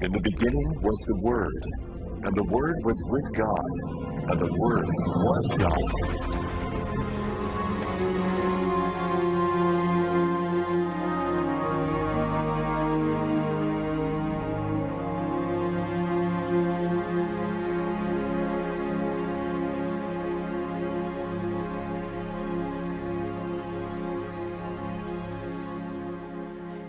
In the beginning was the Word, and the Word was with God, and the Word was God.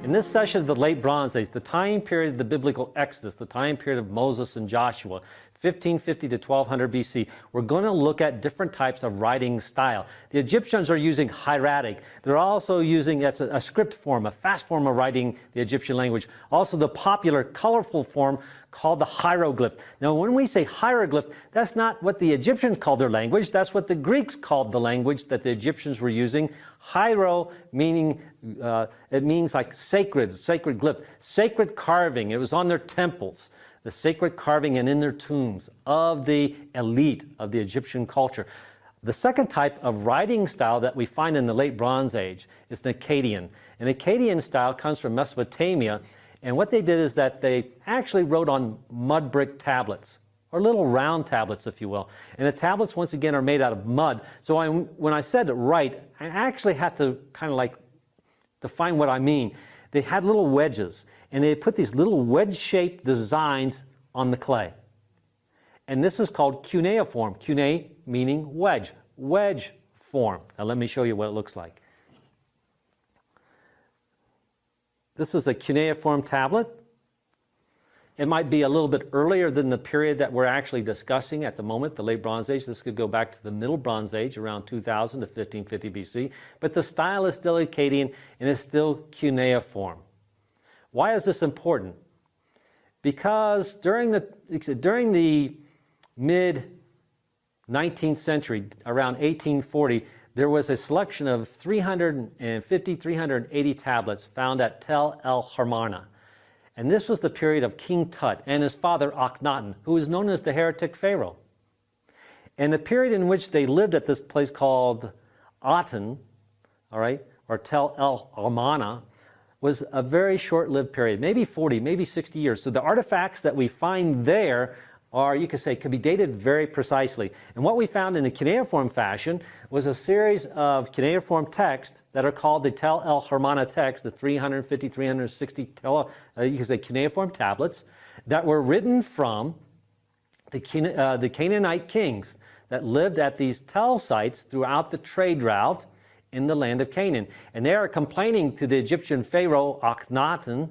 In this session of the Late Bronze Age, the time period of the biblical Exodus, the time period of Moses and Joshua, 1550 to 1200 BC, we're going to look at different types of writing style. The Egyptians are using hieratic. They're also using a script form, a fast form of writing the Egyptian language. Also the popular colorful form called the hieroglyph. Now when we say hieroglyph, that's not what the Egyptians called their language, that's what the Greeks called the language that the Egyptians were using. Hiero meaning, it means like sacred glyph, sacred carving. It was on their temples, the sacred carving and in their tombs of the elite of the Egyptian culture. The second type of writing style that we find in the Late Bronze Age is the Akkadian. And Akkadian style comes from Mesopotamia, and what they did is that they actually wrote on mud brick tablets, or little round tablets, if you will. And the tablets, once again, are made out of mud. So when I said write, I actually had to kind of like define what I mean. They had little wedges, and they put these little wedge-shaped designs on the clay. And this is called cuneiform. Cunei meaning wedge, wedge form. Now let me show you what it looks like. This is a cuneiform tablet. It might be a little bit earlier than the period that we're actually discussing at the moment, the Late Bronze Age. This could go back to the Middle Bronze Age, around 2000 to 1550 BC. But the style is still Akkadian and is still cuneiform. Why is this important? Because during the mid-19th century, around 1840, there was a selection of 380 tablets found at Tel El Harmana. And this was the period of King Tut and his father Akhenaten, who was known as the heretic pharaoh. And the period in which they lived at this place called Aten, all right, or Tel El Harmana, was a very short-lived period, maybe 40, maybe 60 years. So the artifacts that we find there are, you could say, could be dated very precisely. And what we found in the cuneiform fashion was a series of cuneiform texts that are called the Tel El Harmana texts, the 350, 360 you could say cuneiform tablets that were written from the Canaanite kings that lived at these Tel sites throughout the trade route in the land of Canaan. And they are complaining to the Egyptian pharaoh Akhenaten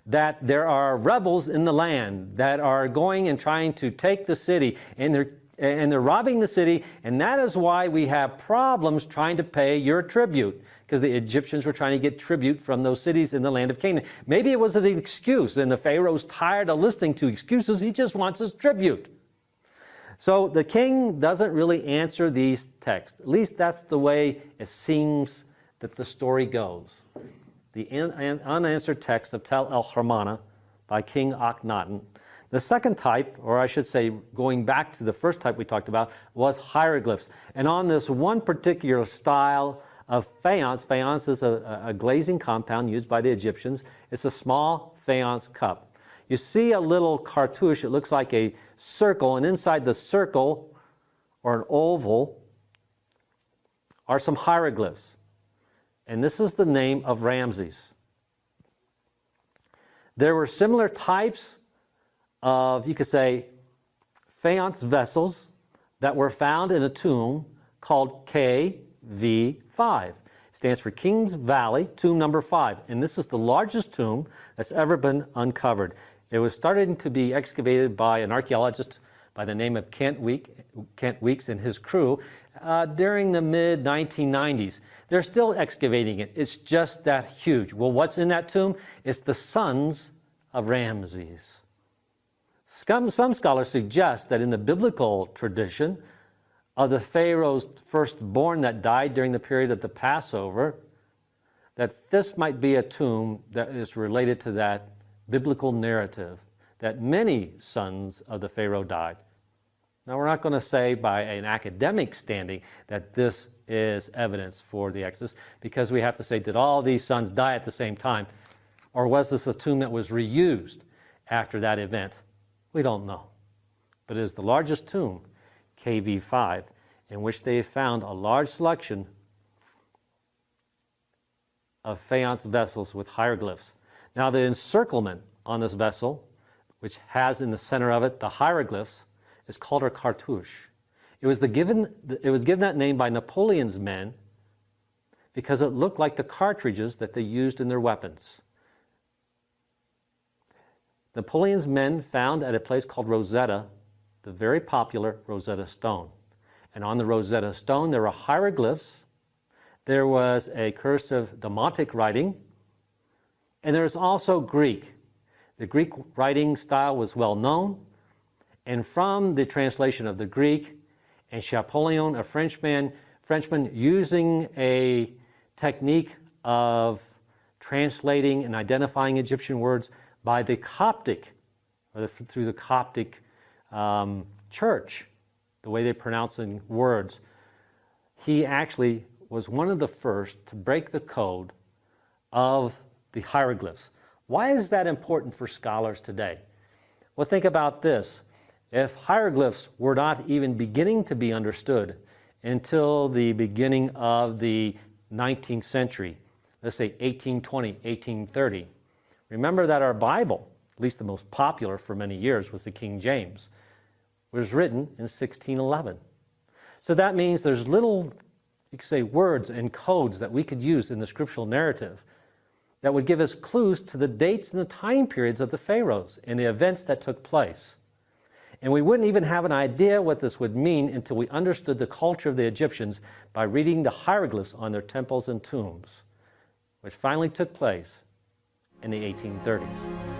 that there are rebels in the land that are going and trying to take the city, and they're robbing the city, and that is why we have problems trying to pay your tribute, because the Egyptians were trying to get tribute from those cities in the land of Canaan. Maybe it was an excuse, and the Pharaoh's tired of listening to excuses. He just wants his tribute. So the king doesn't really answer these texts. At least that's the way it seems that the story goes. The unanswered text of Tel El Harmana by King Akhenaten. The second type, or I should say going back to the first type we talked about, was hieroglyphs. And on this one particular style of faience, faience is a glazing compound used by the Egyptians. It's a small faience cup. You see a little cartouche, it looks like a circle, and inside the circle, or an oval, are some hieroglyphs. And this is the name of Ramses. There were similar types of, you could say, faience vessels that were found in a tomb called KV5. It stands for King's Valley, tomb number 5. And this is the largest tomb that's ever been uncovered. It was starting to be excavated by an archaeologist by the name of Kent Weeks and his crew during the mid-1990s. They're still excavating it. It's just that huge. Well, what's in that tomb? It's the sons of Ramses. Some scholars suggest that in the biblical tradition of the Pharaoh's firstborn that died during the period of the Passover, that this might be a tomb that is related to that biblical narrative, that many sons of the Pharaoh died. Now, we're not going to say by an academic standing that this is evidence for the Exodus, because we have to say, did all these sons die at the same time? Or was this a tomb that was reused after that event? We don't know. But it is the largest tomb, KV5, in which they found a large selection of faience vessels with hieroglyphs. Now the encirclement on this vessel, which has in the center of it the hieroglyphs, is called a cartouche. It was given that name by Napoleon's men because it looked like the cartridges that they used in their weapons. Napoleon's men found at a place called Rosetta the very popular Rosetta Stone. And on the Rosetta Stone there were hieroglyphs, there was a cursive Demotic writing, and there was also Greek. The Greek writing style was well known, and from the translation of the Greek, and Champollion, a Frenchman using a technique of translating and identifying Egyptian words by the Coptic, or through the Coptic church, the way they pronouncing words, he actually was one of the first to break the code of the hieroglyphs. Why is that important for scholars today? Well, think about this. If hieroglyphs were not even beginning to be understood until the beginning of the 19th century, let's say 1820, 1830, remember that our Bible, at least the most popular for many years, was the King James, was written in 1611. So that means there's little, you could say, words and codes that we could use in the scriptural narrative that would give us clues to the dates and the time periods of the pharaohs and the events that took place. And we wouldn't even have an idea what this would mean until we understood the culture of the Egyptians by reading the hieroglyphs on their temples and tombs, which finally took place in the 1830s.